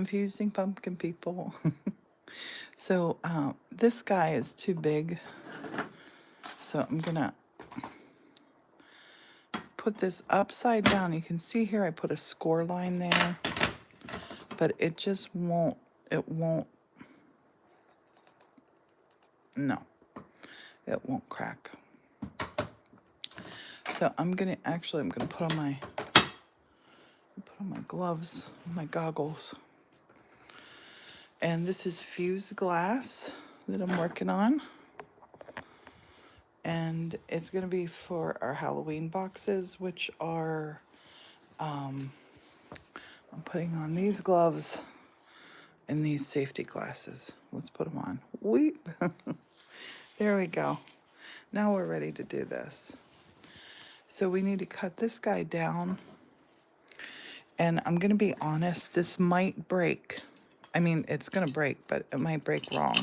confusing pumpkin people. So this guy is too big. So I'm gonna put this upside down. You can see here I put a score line there, but it just won't, no, it won't crack. So I'm gonna put on my gloves, my goggles. And this is fused glass that I'm working on. And it's gonna be for our Halloween boxes, which are, I'm putting on these gloves and these safety glasses. Let's put them on. Weep. There we go. Now we're ready to do this. So we need to cut this guy down. And I'm gonna be honest, this might break. I mean, it's gonna break, but it might break wrong.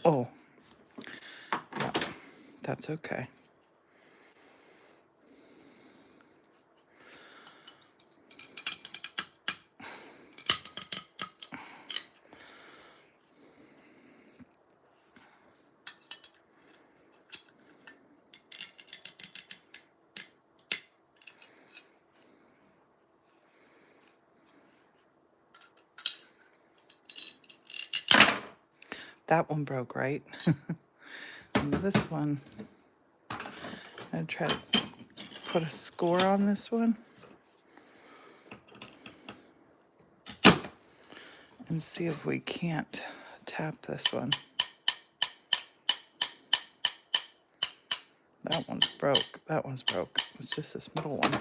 Oh, yeah, that's okay. That one broke, right? And this one, I'm gonna try to put a score on this one and see if we can't tap this one. That one's broke. That one's broke. It's just this middle one.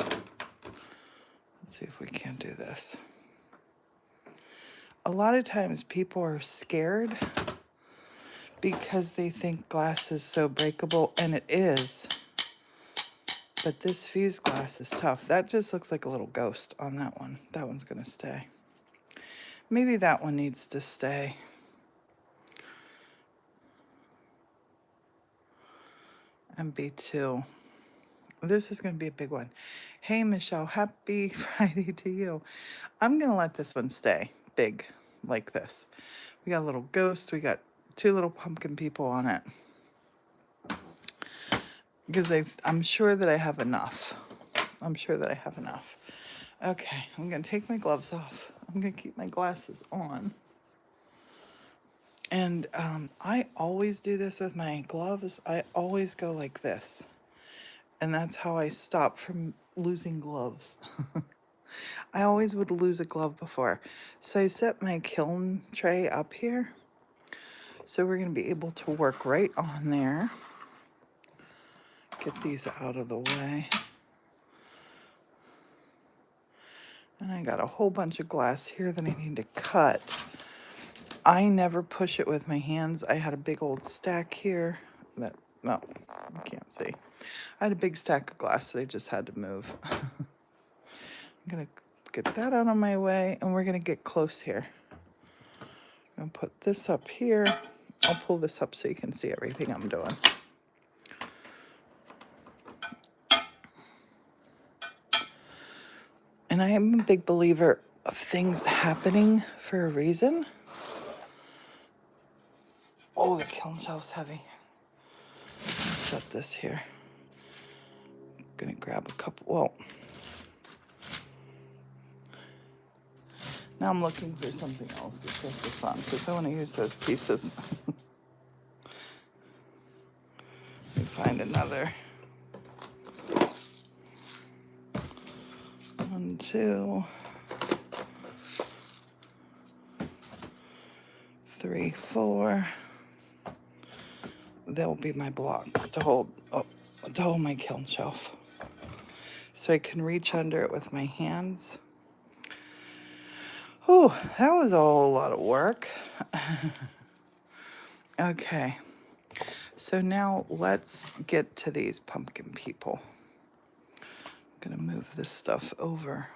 Let's see if we can do this. A lot of times people are scared because they think glass is so breakable, and it is. But this fused glass is tough. That just looks like a little ghost on that one. That one's gonna stay. Maybe that one needs to stay. And B2. This is gonna be a big one. Hey, Michelle, happy Friday to you. I'm gonna let this one stay big like this. We got a little ghost. We got 2 little pumpkin people on it. Because I'm sure that I have enough. I'm sure that I have enough. Okay, I'm gonna take my gloves off. I'm gonna keep my glasses on. And I always do this with my gloves. I always go like this. And that's how I stop from losing gloves. I always would lose a glove before. So I set my kiln tray up here. So we're gonna be able to work right on there. Get these out of the way. And I got a whole bunch of glass here that I need to cut. I never push it with my hands. I had a big old stack here that, well, you can't see. I had a big stack of glass that I just had to move. I'm gonna get that out of my way, and we're gonna get close here. I'm gonna put this up here. I'll pull this up so you can see everything I'm doing. And I am a big believer of things happening for a reason. Oh, the kiln shelf's heavy. Set this here. I'm gonna grab a couple, well, now I'm looking for something else to set this on because I want to use those pieces. Let me find another. 1, 2, 3, 4. They'll be my blocks to hold my kiln shelf. So I can reach under it with my hands. Oh, that was a whole lot of work. Okay, so now let's get to these pumpkin people. I'm gonna move this stuff over.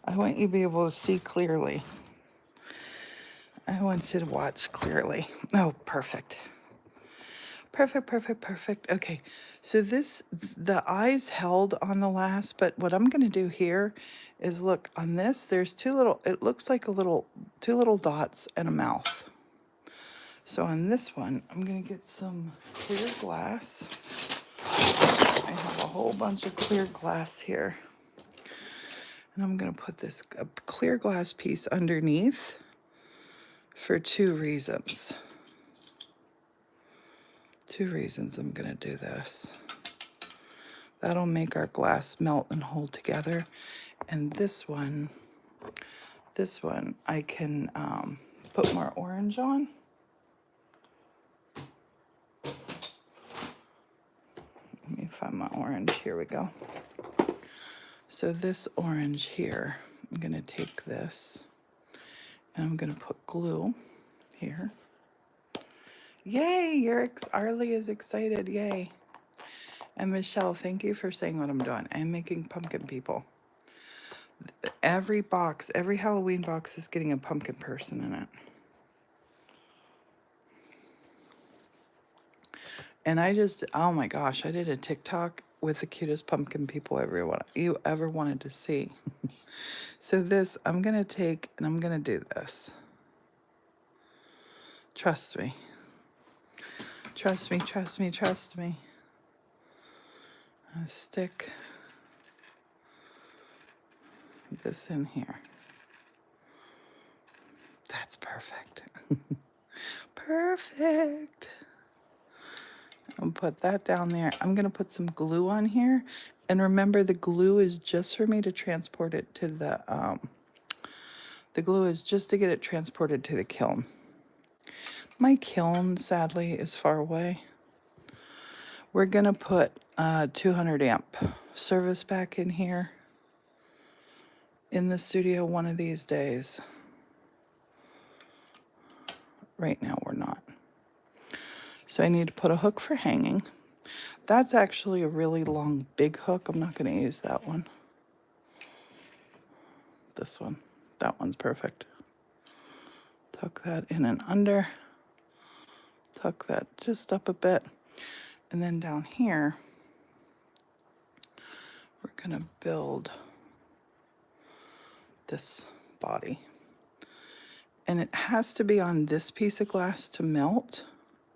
I want you to be able to see clearly. I want you to watch clearly. Oh, perfect. Perfect, perfect, perfect. Okay, so the eyes held on the last, but what I'm gonna do here is look on this, there's it looks like two little dots and a mouth. So on this one, I'm gonna get some clear glass. I have a whole bunch of clear glass here. And I'm gonna put this clear glass piece underneath for two reasons. Two reasons I'm gonna do this. That'll make our glass melt and hold together. And this one I can put more orange on. Let me find my orange, here we go. So this orange here, I'm gonna take this and I'm gonna put glue here. Yay, Arlie is excited, yay. And Michelle, thank you for saying what I'm doing. I'm making pumpkin people. Every box, every Halloween box is getting a pumpkin person in it. And oh my gosh, I did a TikTok with the cutest pumpkin people you ever wanted to see. So this, I'm gonna take and I'm gonna do this. Trust me. Trust me, trust me, trust me. I'll stick this in here. That's perfect. Perfect. I'll put that down there. I'm gonna put some glue on here. And remember, the glue is just for me to transport it to the glue is just to get it transported to the kiln. My kiln, sadly, is far away. We're gonna put 200 amp service back in here in the studio one of these days. Right now we're not. So I need to put a hook for hanging. That's actually a really long, big hook. I'm not gonna use that one. This one, that one's perfect. Tuck that in and under. Tuck that just up a bit. And then down here, we're gonna build this body. And it has to be on this piece of glass to melt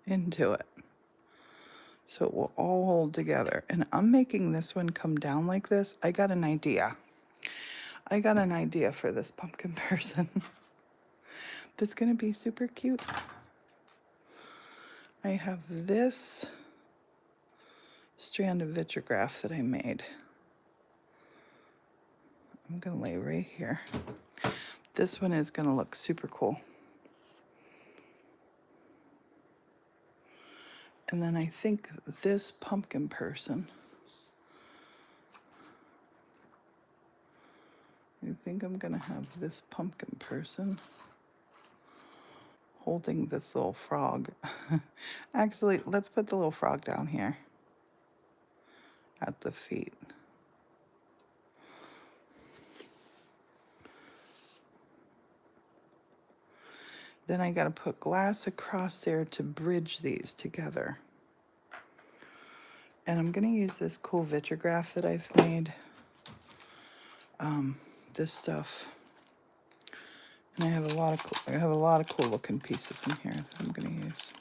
into it. So it will all hold together. And I'm making this one come down like this. I got an idea. I got an idea for this pumpkin person. That's gonna be super cute. I have this strand of vitrograph that I made. I'm gonna lay right here. This one is gonna look super cool. And then I think this pumpkin person, I think I'm gonna have this pumpkin person holding this little frog. Actually, let's put the little frog down here at the feet. Then I gotta put glass across there to bridge these together. And I'm gonna use this cool vitrograph that I've made. This stuff. And I have a lot of cool looking pieces in here that I'm gonna use.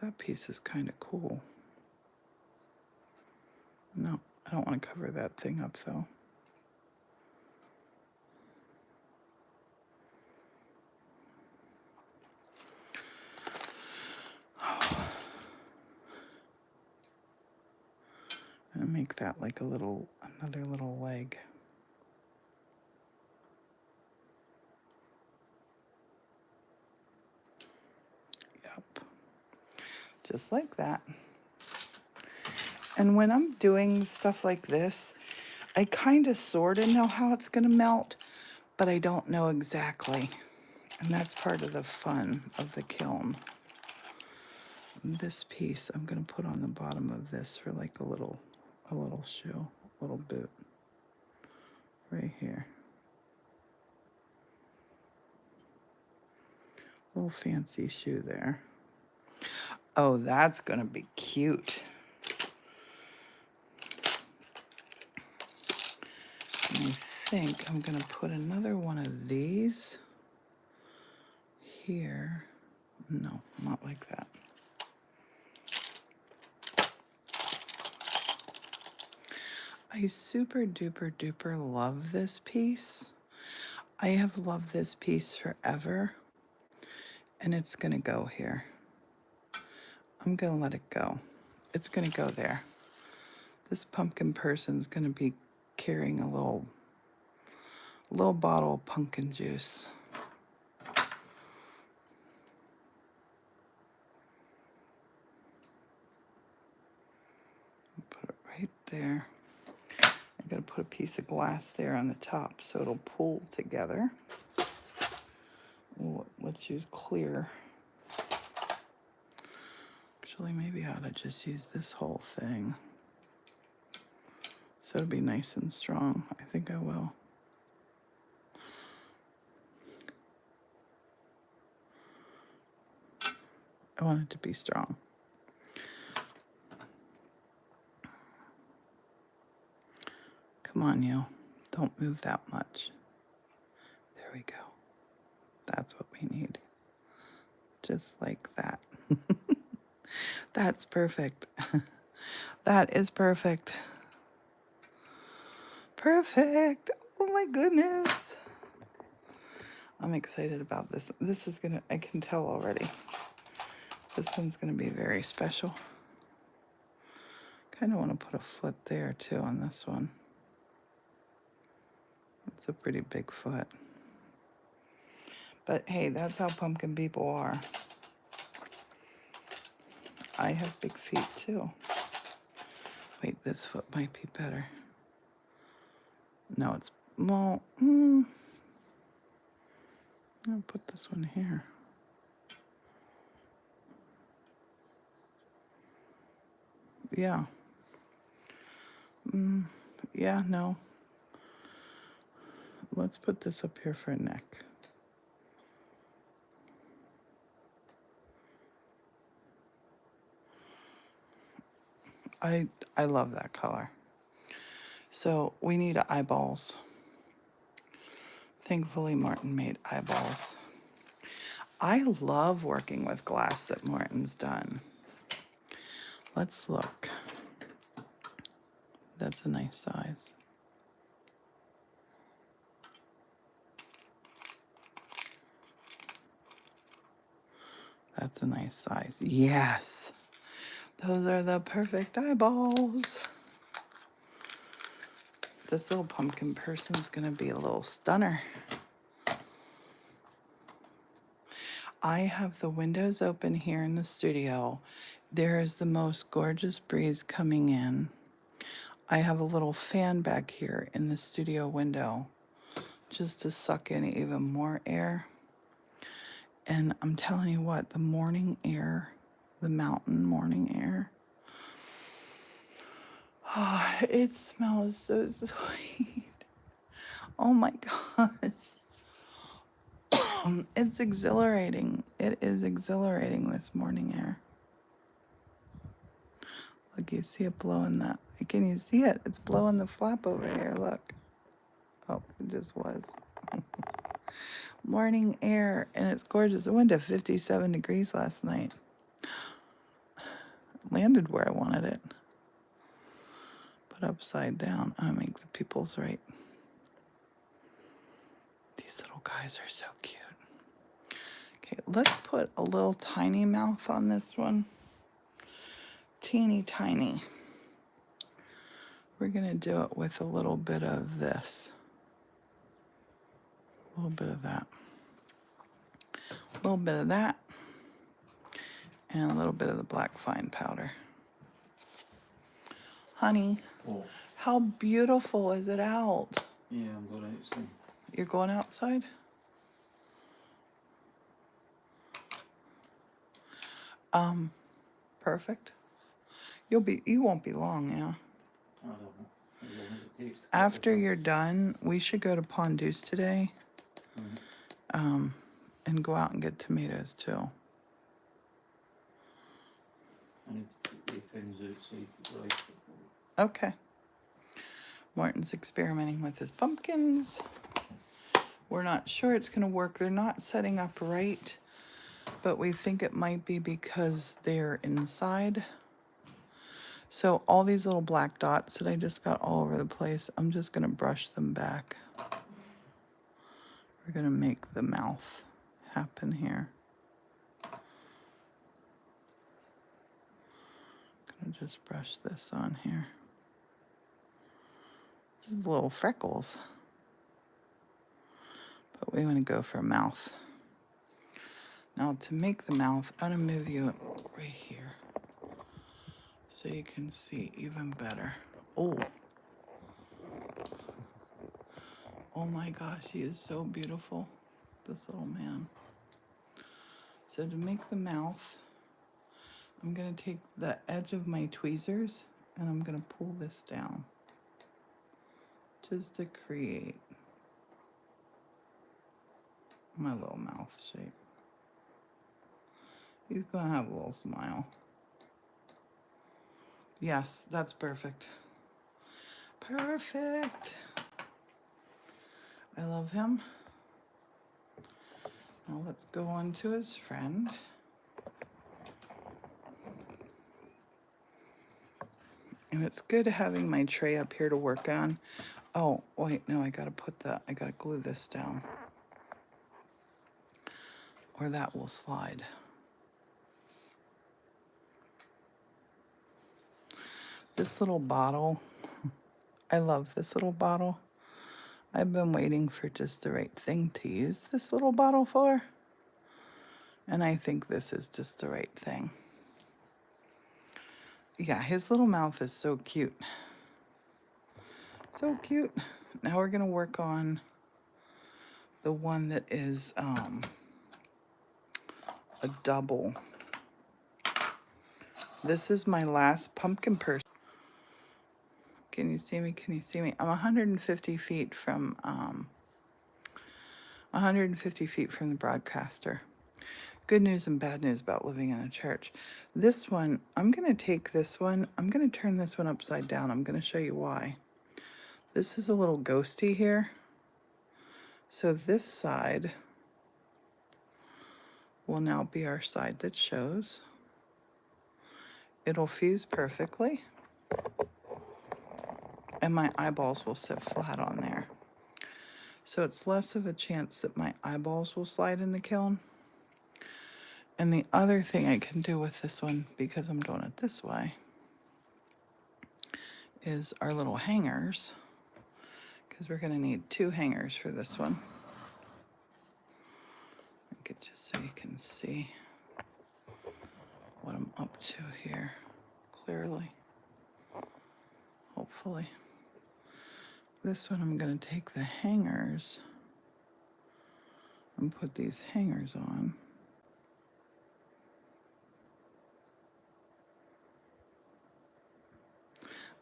That piece is kind of cool. No, I don't want to cover that thing up though. And make that like another little leg. Yep. Just like that. And when I'm doing stuff like this, I kind of sort of know how it's going to melt, but I don't know exactly. And that's part of the fun of the kiln. And this piece I'm going to put on the bottom of this for like a little shoe, a little boot. Right here. Little fancy shoe there. Oh, that's gonna be cute. And I think I'm gonna put another one of these here. No, not like that. I super duper duper love this piece. I have loved this piece forever, and it's gonna go here. I'm gonna let it go. It's gonna go there. This pumpkin person's gonna be carrying a little bottle of pumpkin juice. Put it right there. I'm gonna put a piece of glass there on the top so it'll pull together. Well, let's use clear. Actually, maybe I ought to just use this whole thing. So it'll be nice and strong. I think I will. I want it to be strong. Come on, you. Don't move that much. There we go. That's what we need. Just like that. That's perfect. That is perfect. Perfect. Oh my goodness. I'm excited about this. This is gonna, I can tell already. This one's gonna be very special. Kind of want to put a foot there too on this one. It's a pretty big foot. But hey, that's how pumpkin people are. I have big feet too. Wait, this foot might be better. No, it's, well, I'll put this one here. Yeah. Yeah, no. Let's put this up here for a neck. I love that color. So we need eyeballs. Thankfully, Morton made eyeballs. I love working with glass that Morton's done. Let's look. That's a nice size. That's a nice size. Yes. Those are the perfect eyeballs. This little pumpkin person's gonna be a little stunner. I have the windows open here in the studio. There is the most gorgeous breeze coming in. I have a little fan back here in the studio window just to suck in even more air. And I'm telling you what, the morning air, the mountain morning air, oh, it smells so sweet. Oh my gosh. It's exhilarating. It is exhilarating, this morning air. Look, you see it blowing that. Can you see it? It's blowing the flap over here. Look. Oh, it just was. Morning air, and it's gorgeous. It went to 57 degrees last night. Landed where I wanted it. But upside down. I make the pupils right. These little guys are so cute. Okay, let's put a little tiny mouth on this one. Teeny tiny. We're gonna do it with a little bit of this. A little bit of that. A little bit of that. And a little bit of the black fine powder. Honey, Oh. How beautiful is it out? Yeah, I'm going outside. You're going outside? Perfect. You won't be long, yeah. I don't know. I don't think it takes to After get you're done, we should go to Pondeuse today. and go out and get tomatoes too. I need to put the things outside the rice. Okay. Morton's experimenting with his pumpkins. We're not sure it's gonna work. They're not setting up right, but we think it might be because they're inside. So all these little black dots that I just got all over the place, I'm just gonna brush them back. We're gonna make the mouth happen here. Gonna just brush this on here. This is little freckles. But we want to go for a mouth. Now to make the mouth, I'm gonna move you right here so you can see even better. Oh. Oh my gosh, he is so beautiful, this little man. So to make the mouth, I'm gonna take the edge of my tweezers and I'm gonna pull this down just to create my little mouth shape. He's gonna have a little smile. Yes, that's perfect. Perfect. I love him. Now let's go on to his friend. And it's good having my tray up here to work on. Oh, wait, no, I gotta glue this down. Or that will slide. This little bottle, I love this little bottle. I've been waiting for just the right thing to use this little bottle for. And I think this is just the right thing. Yeah, his little mouth is so cute. So cute. Now we're gonna work on the one that is a double. This is my last pumpkin person. Can you see me? Can you see me? I'm 150 feet from 150 feet from the broadcaster. Good news and bad news about living in a church. This one, I'm gonna take this one, I'm gonna turn this one upside down. I'm gonna show you why. This is a little ghosty here. So this side will now be our side that shows. It'll fuse perfectly. And my eyeballs will sit flat on there. So it's less of a chance that my eyeballs will slide in the kiln. And the other thing I can do with this one, because I'm doing it this way, is our little hangers, because we're gonna need 2 hangers for this one. Make it just so you can see what I'm up to here clearly, hopefully. This one I'm gonna take the hangers and put these hangers on.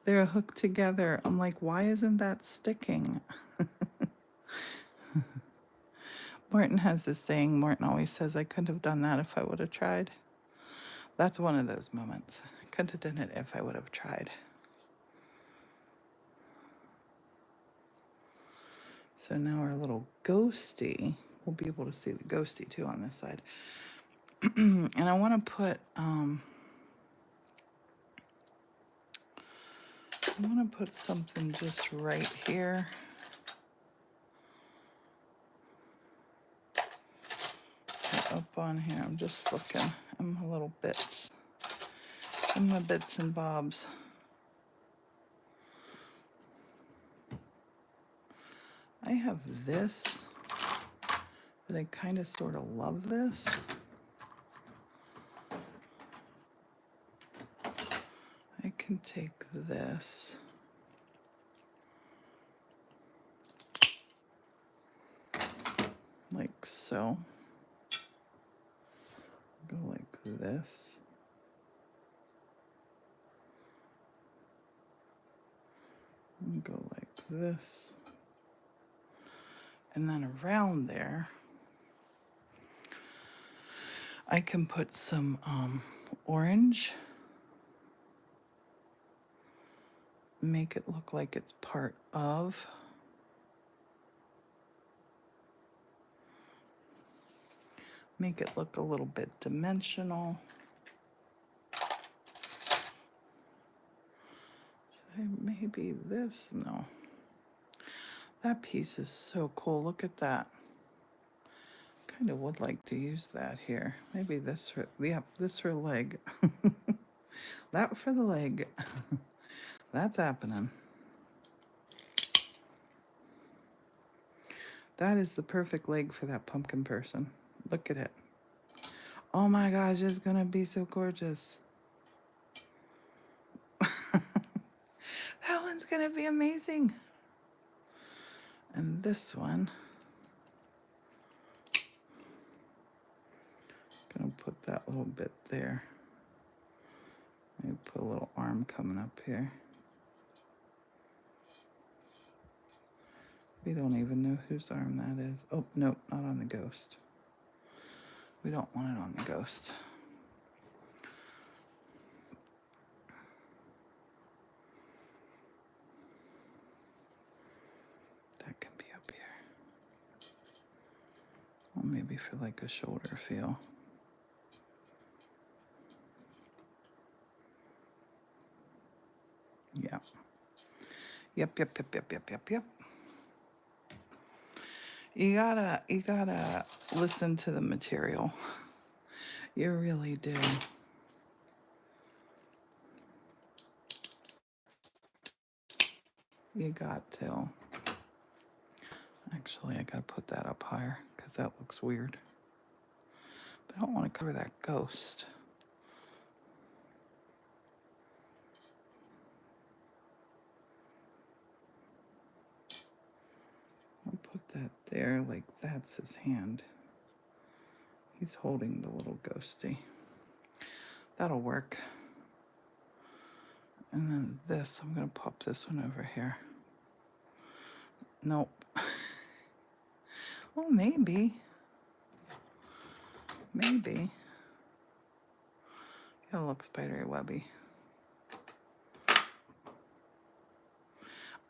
They're hooked together. I'm like, why isn't that sticking? Morton has this saying, Morton always says, I couldn't have done that if I would have tried. That's one of those moments. I couldn't have done it if I would have tried. So now our little ghosty, we'll be able to see the ghosty too on this side. And I want to put, something just right here. Up on here, I'm just looking at my little bits, and my bits and bobs. I have this, that I kind of sort of love this. I can take this. Like so. Go like this. And go like this. And then around there, I can put some orange, make it look like it's part of. Make it look a little bit dimensional. Maybe this, no. That piece is so cool, look at that. Kind of would like to use that here. Maybe this for, yeah, this for leg. That for the leg. That's happening. That is the perfect leg for that pumpkin person. Look at it. Oh my gosh, it's gonna be so gorgeous. That one's gonna be amazing. And this one, gonna put that little bit there. Maybe put a little arm coming up here. We don't even know whose arm that is. Oh, nope, not on the ghost. We don't want it on the ghost. That can be up here. Or maybe for like a shoulder feel. Yeah. Yep. You gotta listen to the material. You really do. You got to. Actually, I gotta put that up higher because that looks weird. But I don't want to cover that ghost. I'll put that there like that's his hand. He's holding the little ghosty. That'll work. And then this, I'm gonna pop this one over here. Nope. Well, maybe. Maybe. It'll look spidery webby.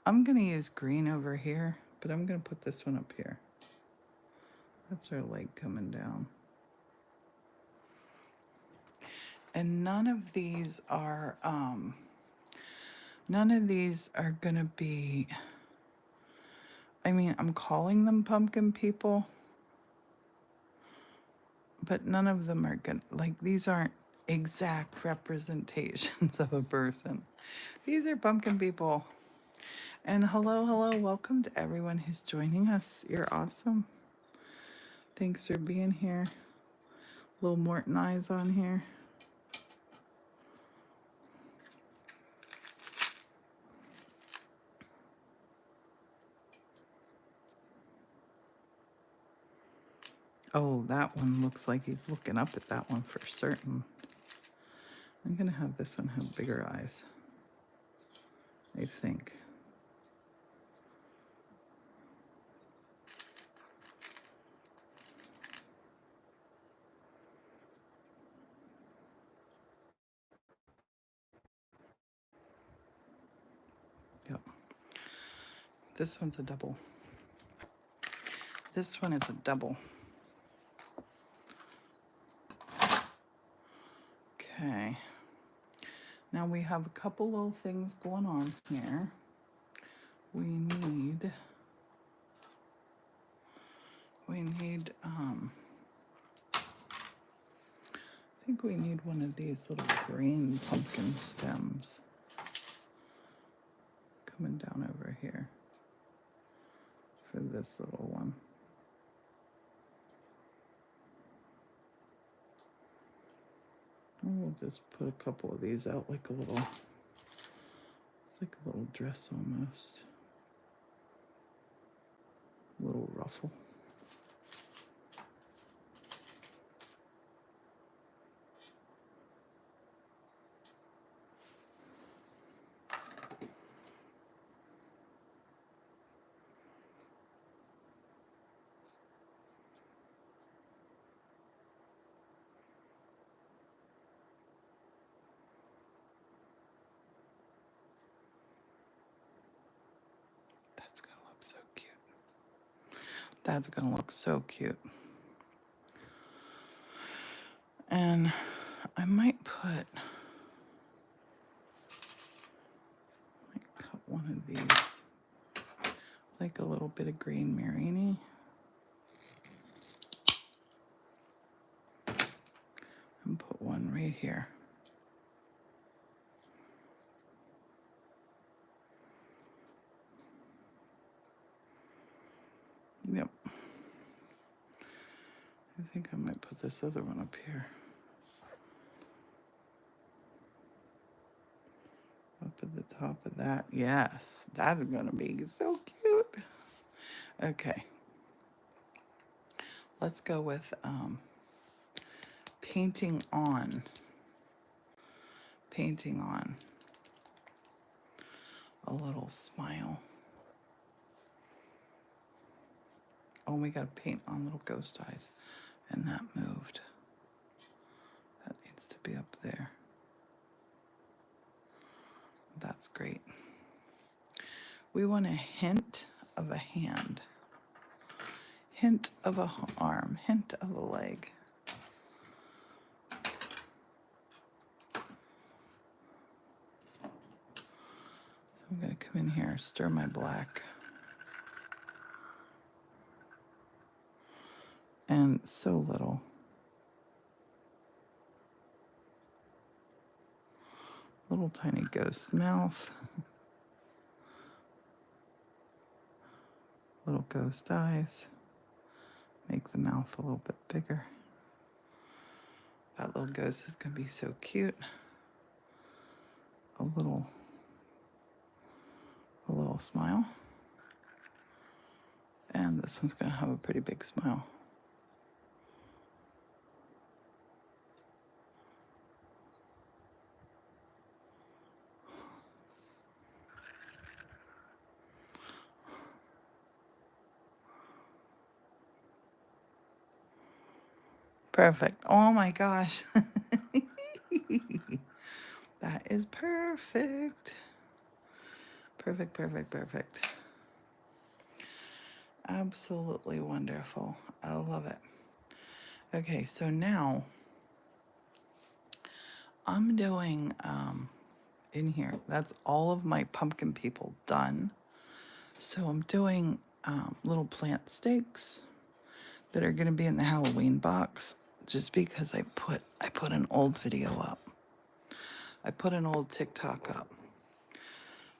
I'm gonna use green over here, but I'm gonna put this one up here. That's her leg coming down. And none of these are gonna be, I mean, I'm calling them pumpkin people, but none of them are gonna, like, these aren't exact representations of a person. These are pumpkin people. And hello, welcome to everyone who's joining us. You're awesome. Thanks for being here. Little Morton eyes on here. Oh, that one looks like he's looking up at that one for certain. I'm gonna have this one have bigger eyes, I think. Yep. This one's a double. This one is a double. Okay. Now we have a couple little things going on here. We need I think we need one of these little green pumpkin stems coming down over here for this little one. And we'll just put a couple of these out like a little, it's like a little dress almost. A little ruffle. That's gonna look so cute. And I might cut one of these, like a little bit of green Marini. And put one right here. Yep. I think I might put this other one up here. Up at the top of that. Yes, that's gonna be so cute. Okay. Let's go with painting on a little smile. Oh, we gotta paint on little ghost eyes. And that moved. That needs to be up there. That's great. We want a hint of a hand. Hint of a arm. Hint of a leg. So I'm gonna come in here, stir my black. And so little. Little tiny ghost mouth. Little ghost eyes. Make the mouth a little bit bigger. That little ghost is gonna be so cute. A little smile. And this one's gonna have a pretty big smile. Perfect. Oh my gosh. That is perfect. Perfect, perfect, perfect. Absolutely wonderful. I love it. Okay, so now I'm doing in here, that's all of my pumpkin people done. So I'm doing little plant stakes that are gonna be in the Halloween box, just because I put an old video up. I put an old TikTok up.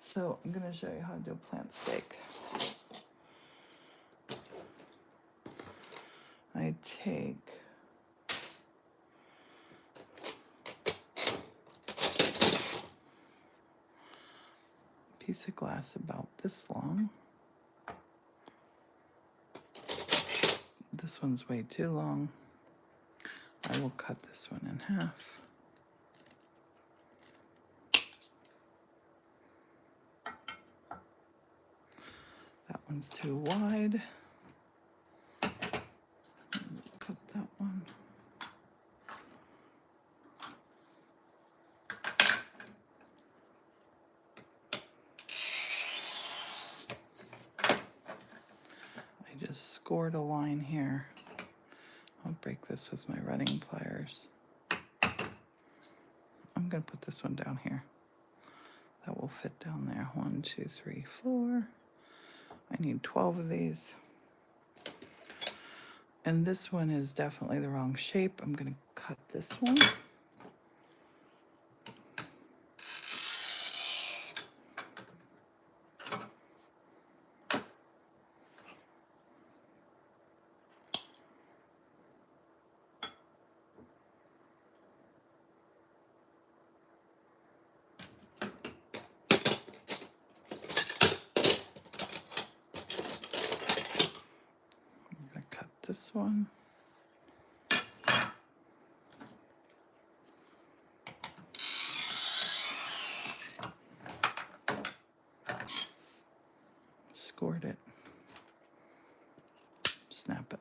So I'm gonna show you how to do a plant stake. I take a piece of glass about this long. This one's way too long. I will cut this one in half. That one's too wide. Cut that one. I just scored a line here. I'll break this with my running pliers. I'm gonna put this one down here. That will fit down there. 1, 2, 3, 4. I need 12 of these. And this one is definitely the wrong shape. I'm gonna cut this one. This one. Scored it. Snap it.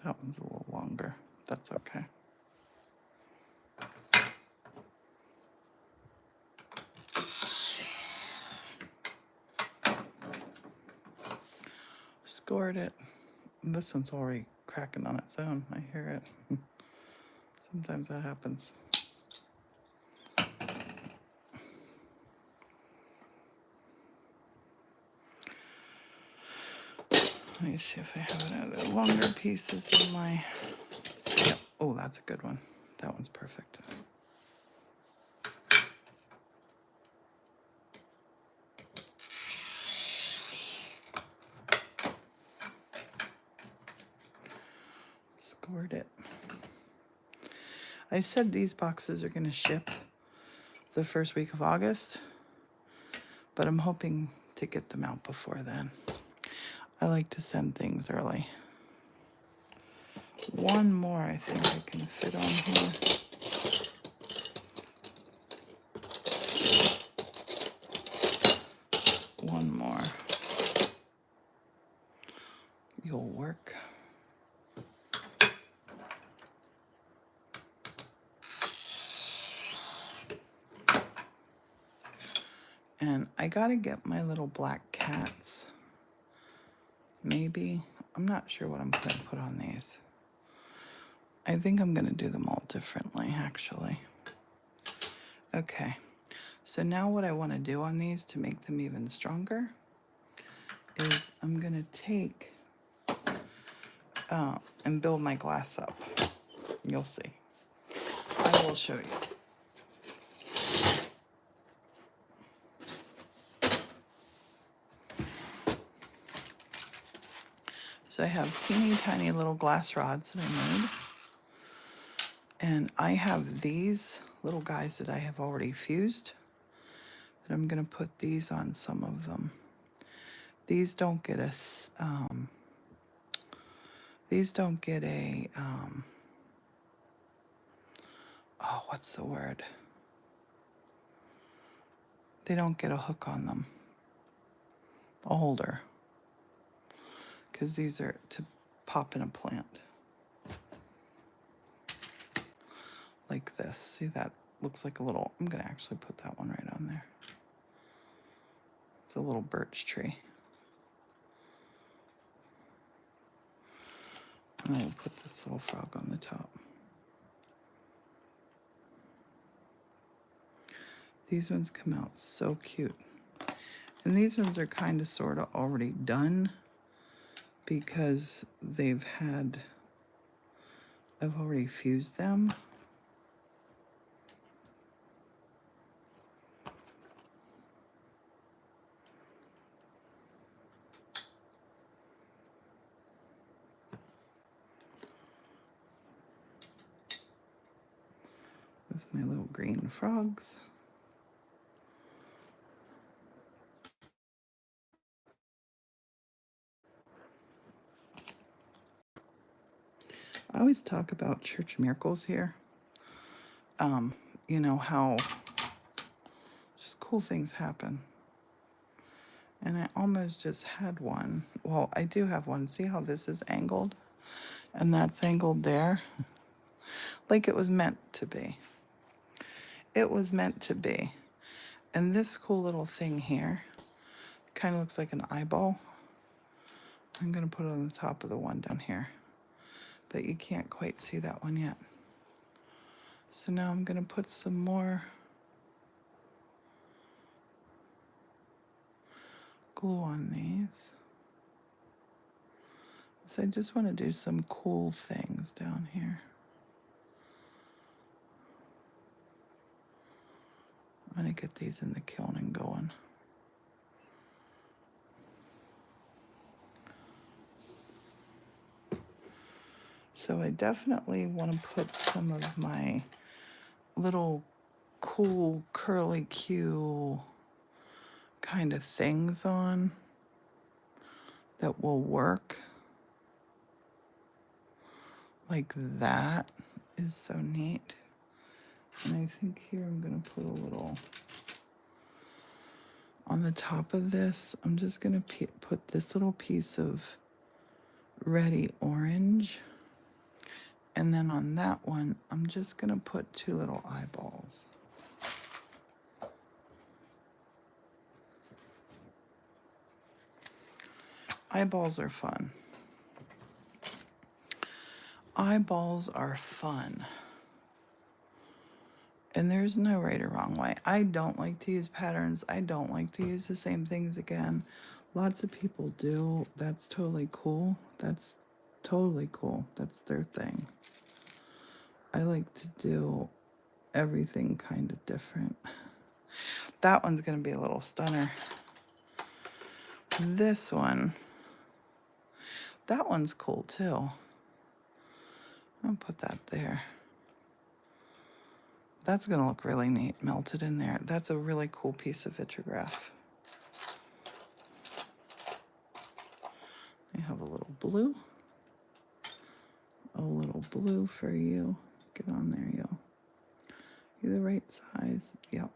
That one's a little longer. That's okay. Scored it. This one's already cracking on its own. I hear it. Sometimes that happens. Let me see if I have any other longer pieces in my... Yep. Oh, that's a good one. That one's perfect. Scored it. I said these boxes are going to ship the first week of August, but I'm hoping to get them out before then. I like to send things early. One more I think I can fit on here. One more. You'll work. And I gotta get my little black cats. Maybe. I'm not sure what I'm gonna put on these. I think I'm gonna do them all differently, actually. Okay. So now what I wanna do on these to make them even stronger is I'm gonna take and build my glass up. You'll see. I will show you. So I have teeny tiny little glass rods that I made. And I have these little guys that I have already fused. That I'm gonna put these on some of them. These don't get a, oh, what's the word? They don't get a hook on them. A holder. Because these are to pop in a plant. Like this. See, that looks like a little, I'm gonna actually put that one right on there. It's a little birch tree. And I will put this little frog on the top. These ones come out so cute. And these ones are kind of sort of already done because I've already fused them. With my little green frogs. I always talk about church miracles here. You know, how just cool things happen. And I almost just had one. Well, I do have one. See how this is angled? And that's angled there. Like it was meant to be. It was meant to be. And this cool little thing here kind of looks like an eyeball. I'm going to put it on the top of the one down here. But you can't quite see that one yet. So now I'm going to put some more glue on these. So I just want to do some cool things down here. I'm going to get these in the kiln and going. So I definitely want to put some of my little cool curly Q kind of things on that will work. Like that is so neat. And I think here I'm going to put a little on the top of this. I'm just going to put this little piece of reddy orange. And then on that one, I'm just going to put two little eyeballs. Eyeballs are fun. Eyeballs are fun. And there's no right or wrong way. I don't like to use patterns. I don't like to use the same things again. Lots of people do. That's totally cool. That's totally cool. That's their thing. I like to do everything kind of different. That one's going to be a little stunner. This one, that one's cool too. I'll put that there. That's going to look really neat melted in there. That's a really cool piece of vitrograph. I have a little blue. A little blue for you. Get on there, yo. You're the right size. Yep.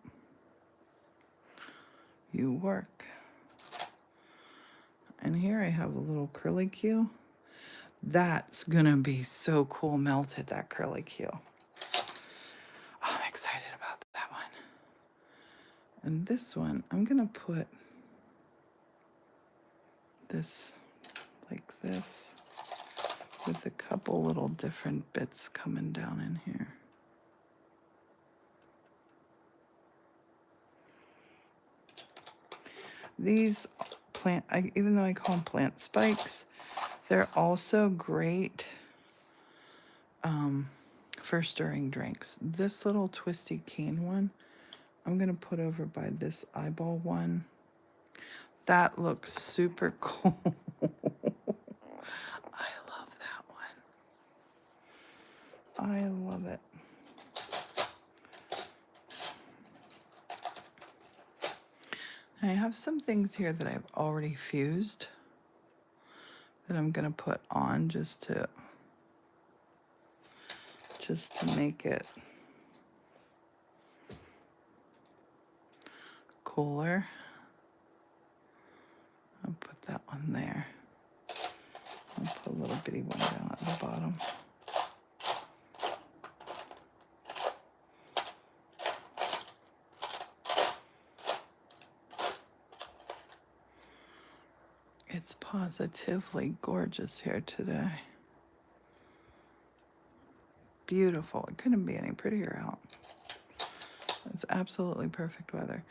You work. And here I have a little curlicue. That's gonna be so cool melted, that curlicue. I'm excited about that one. And this one, I'm gonna put this like this with a couple little different bits coming down in here. These plant, even though I call them plant spikes, they're also great for stirring drinks. This little twisty cane one, I'm gonna put over by this eyeball one. That looks super cool. I love that one. I love it. I have some things here that I've already fused that I'm gonna put on just to make it cooler. I'll put that one there. I'll put a little bitty one down at the bottom. It's positively gorgeous here today. Beautiful. It couldn't be any prettier out. It's absolutely perfect weather.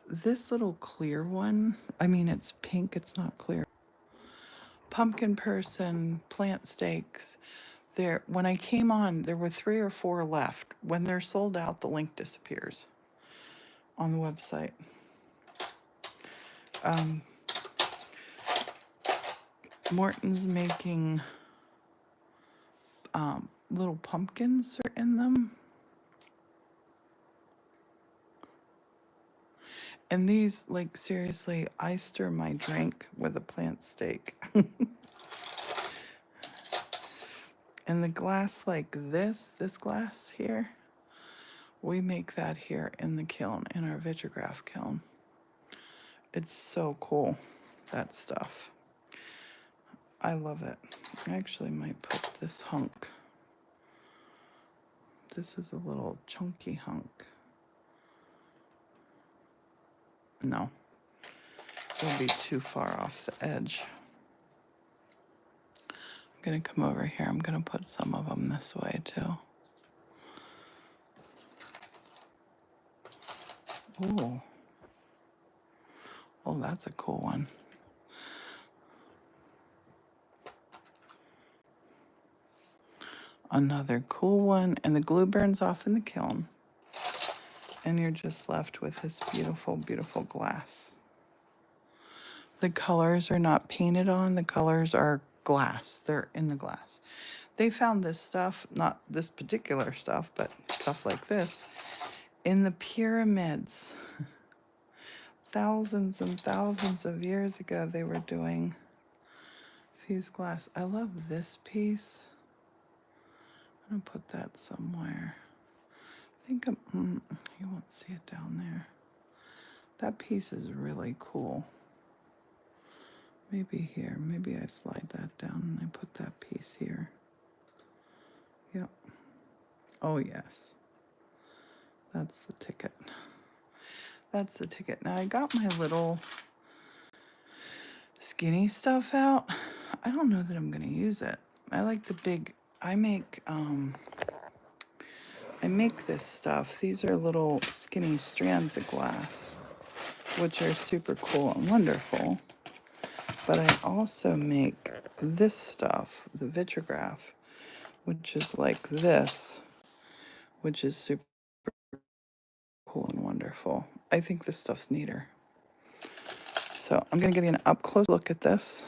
This little clear one, I mean, it's pink, it's not clear. Pumpkin person, plant stakes. There, when I came on, there were 3 or 4 left. When they're sold out, the link disappears on the website. Morton's making little pumpkins are in them. And these, like, seriously, I stir my drink with a plant stake. And the glass like this glass here, we make that here in the kiln, in our vitrograph kiln. It's so cool, that stuff. I love it. I actually might put this hunk. This is a little chunky hunk. No, it'll be too far off the edge. I'm gonna come over here. I'm gonna put some of them this way too. Ooh. Oh, that's a cool one. Another cool one. And the glue burns off in the kiln. And you're just left with this beautiful, beautiful glass. The colors are not painted on. The colors are glass. They're in the glass. They found this stuff, not this particular stuff, but stuff like this, in the pyramids. Thousands and thousands of years ago, they were doing fused glass. I love this piece. I'm gonna put that somewhere. I think you won't see it down there. That piece is really cool. Maybe here, maybe I slide that down and I put that piece here. Yep. Oh yes. That's the ticket. That's the ticket. Now I got my little skinny stuff out, I don't know that I'm gonna use it. I like the big, I make this stuff. These are little skinny strands of glass, which are super cool and wonderful. But I also make this stuff, the vitrograph, which is like this, which is super cool and wonderful. I think this stuff's neater. So I'm gonna give you an up close look at this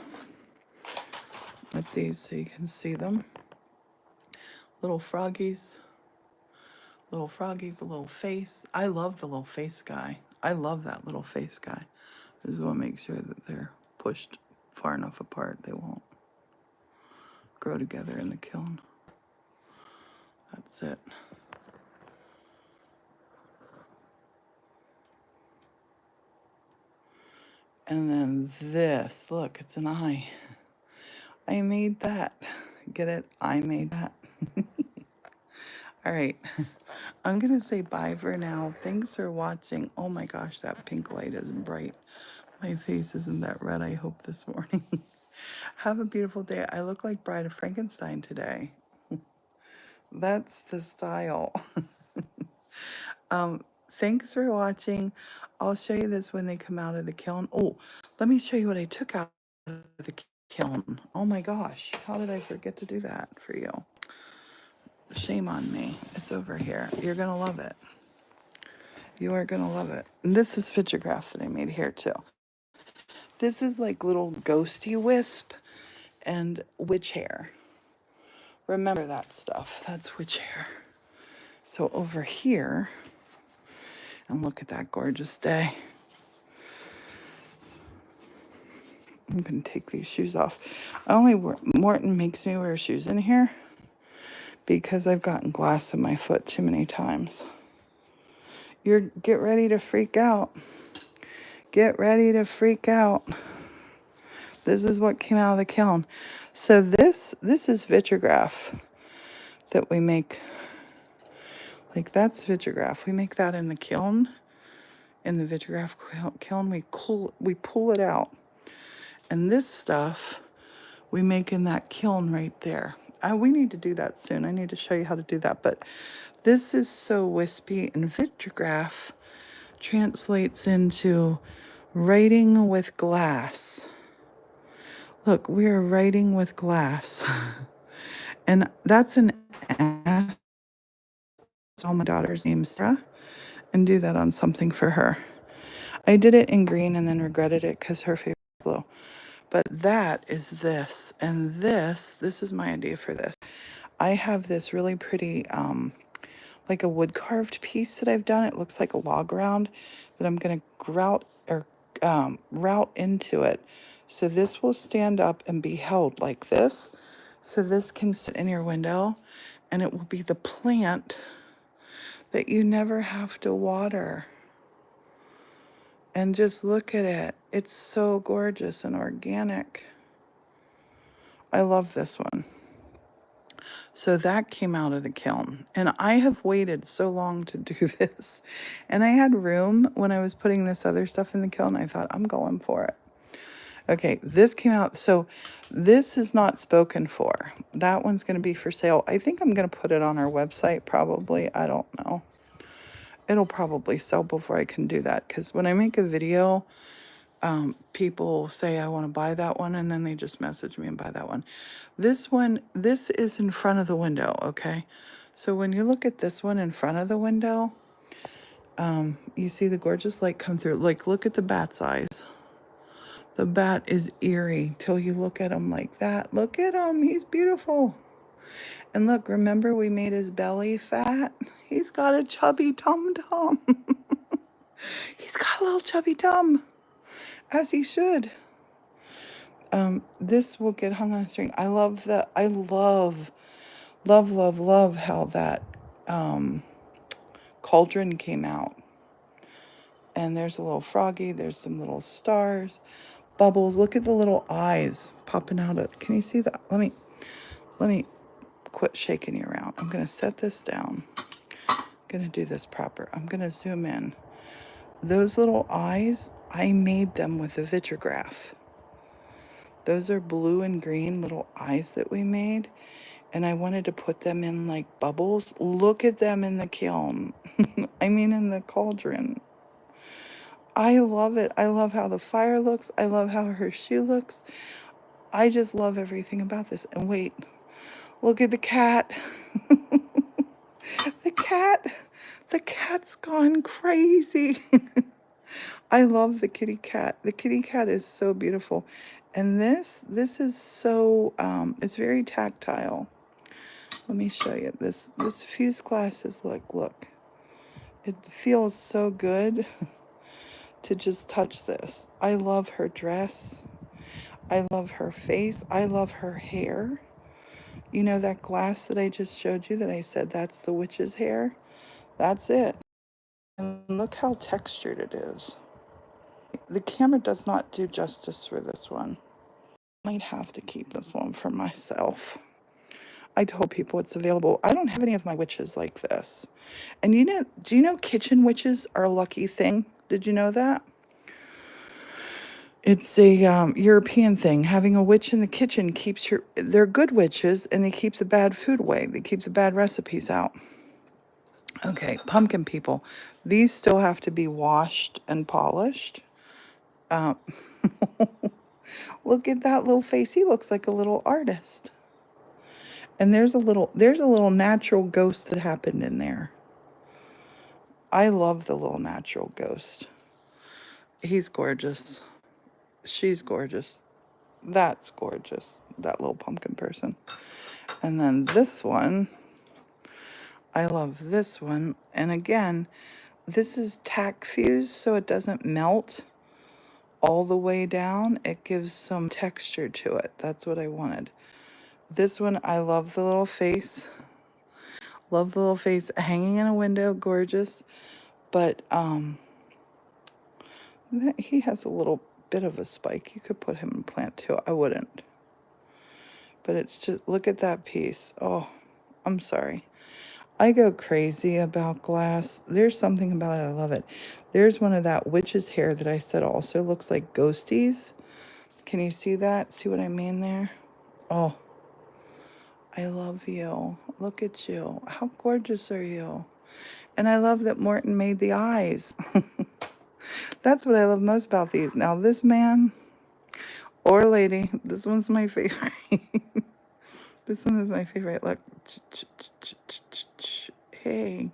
with these so you can see them. Little froggies, a little face. I love the little face guy. I love that little face guy. I just want to make sure that they're pushed far enough apart they won't grow together in the kiln. That's it. And then this, look, it's an eye. I made that. Get it? I made that. All right. I'm going to say bye for now. Thanks for watching. Oh my gosh, that pink light is bright. My face isn't that red, I hope, this morning. Have a beautiful day. I look like Bride of Frankenstein today. That's the style. Thanks for watching. I'll show you this when they come out of the kiln. Oh, let me show you what I took out of the kiln. Oh my gosh, how did I forget to do that for you? Shame on me. It's over here. You're gonna love it. You are gonna love it. And this is vitrograph that I made here too. This is like little ghosty wisp and witch hair. Remember that stuff. That's witch hair. So over here, and look at that gorgeous day. I'm going to take these shoes off. Morton makes me wear shoes in here because I've gotten glass in my foot too many times. Get ready to freak out. Get ready to freak out. This is what came out of the kiln. So this is vitrograph that we make. Like that's vitrograph. We make that in the kiln. In the vitrograph kiln, we pull it out. And this stuff we make in that kiln right there. We need to do that soon. I need to show you how to do that. But this is so wispy, and vitrograph translates into writing with glass. Look, we are writing with glass. And that's an ask all my daughter's name, Sarah, and do that on something for her. I did it in green and then regretted it because her favorite is blue. But that is this, and this is my idea for this. I have this really pretty, like a wood carved piece that I've done. It looks like a log round that I'm going to route into it. So this will stand up and be held like this. So this can sit in your window, and it will be the plant that you never have to water. And just look at it. It's so gorgeous and organic. I love this one. So that came out of the kiln. And I have waited so long to do this. And I had room when I was putting this other stuff in the kiln. I thought, I'm going for it. Okay, this came out. So this is not spoken for. That one's going to be for sale. I think I'm going to put it on our website probably. I don't know. It'll probably sell before I can do that. Because when I make a video, people say I want to buy that one, and then they just message me and buy that one. This is in front of the window, okay? So when you look at this one in front of the window, you see the gorgeous light come through. Like, look at the bat's eyes. The bat is eerie till you look at him like that. Look at him, he's beautiful. And look, remember we made his belly fat? He's got a chubby tum-tum. He's got a little chubby tum. As he should. This will get hung on a string. I love that. I love how that cauldron came out. And there's a little froggy. There's some little stars, bubbles. Look at the little eyes popping out of. Can you see that? Let me quit shaking you around. I'm gonna set this down. I'm gonna do this proper. I'm gonna zoom in. Those little eyes, I made them with a vitrograph. Those are blue and green little eyes that we made. And I wanted to put them in like bubbles. Look at them in the kiln. I mean, in the cauldron. I love it. I love how the fire looks. I love how her shoe looks. I just love everything about this. And wait, look at the cat. The cat. The cat's gone crazy. I love the kitty cat. The kitty cat is so beautiful. And this is so, it's very tactile. Let me show you this fuse glasses. Look. It feels so good to just touch this. I love her dress. I love her face. I love her hair. You know that glass that I just showed you that I said that's the witch's hair? That's it. And look how textured it is. The camera does not do justice for this one. I might have to keep this one for myself. I told people it's available. I don't have any of my witches like this. And do you know kitchen witches are a lucky thing? Did you know that? It's a European thing. Having a witch in the kitchen keeps they're good witches and they keep the bad food away. They keep the bad recipes out. Okay, pumpkin people. These still have to be washed and polished. Look at that little face. He looks like a little artist. And there's a little natural ghost that happened in there. I love the little natural ghost. He's gorgeous. She's gorgeous. That's gorgeous. That little pumpkin person. And then this one, I love this one. And again, this is tack fused, so it doesn't melt all the way down. It gives some texture to it. That's what I wanted. This one, I love the little face. Love the little face hanging in a window, gorgeous. But he has a little bit of a spike. You could put him in plant too. I wouldn't. But it's just, look at that piece. Oh, I'm sorry. I go crazy about glass. There's something about it. I love it. There's one of that witch's hair that I said also looks like ghosties. Can you see that? See what I mean there? Oh, I love you. Look at you. How gorgeous are you? And I love that Morton made the eyes. That's what I love most about these. Now, this man or lady, this one's my favorite. This one is my favorite. Look. Hey.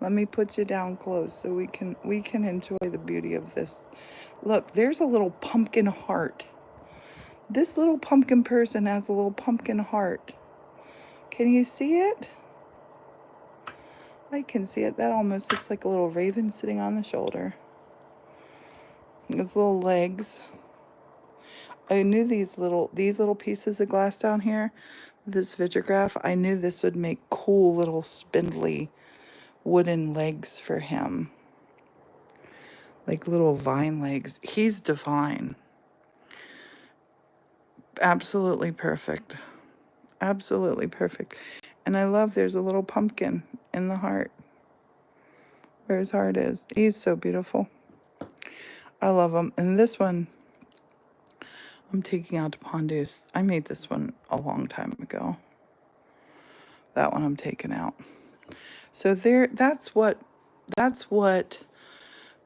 Let me put you down close so we can enjoy the beauty of this. Look, there's a little pumpkin heart. This little pumpkin person has a little pumpkin heart. Can you see it? I can see it. That almost looks like a little raven sitting on the shoulder. Its little legs. I knew these little pieces of glass down here, this vitrograph, I knew this would make cool little spindly wooden legs for him. Like little vine legs. He's divine. Absolutely perfect. Absolutely perfect. And I love there's a little pumpkin in the heart. Where his heart is. He's so beautiful. I love him. And this one, I'm taking out to Pondeuse. I made this one a long time ago. That one I'm taking out. So that's what,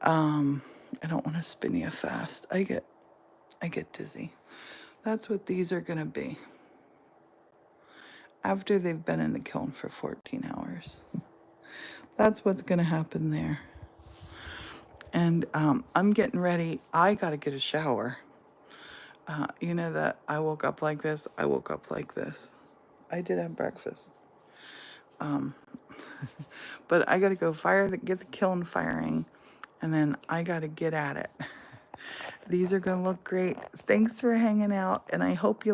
I don't want to spin you fast. I get dizzy. That's what these are going to be. After they've been in the kiln for 14 hours. That's what's going to happen there. And I'm getting ready. I got to get a shower. You know that I woke up like this. I woke up like this. I did have breakfast. But I got to go get the kiln firing. And then I got to get at it. These are going to look great. Thanks for hanging out. And I hope you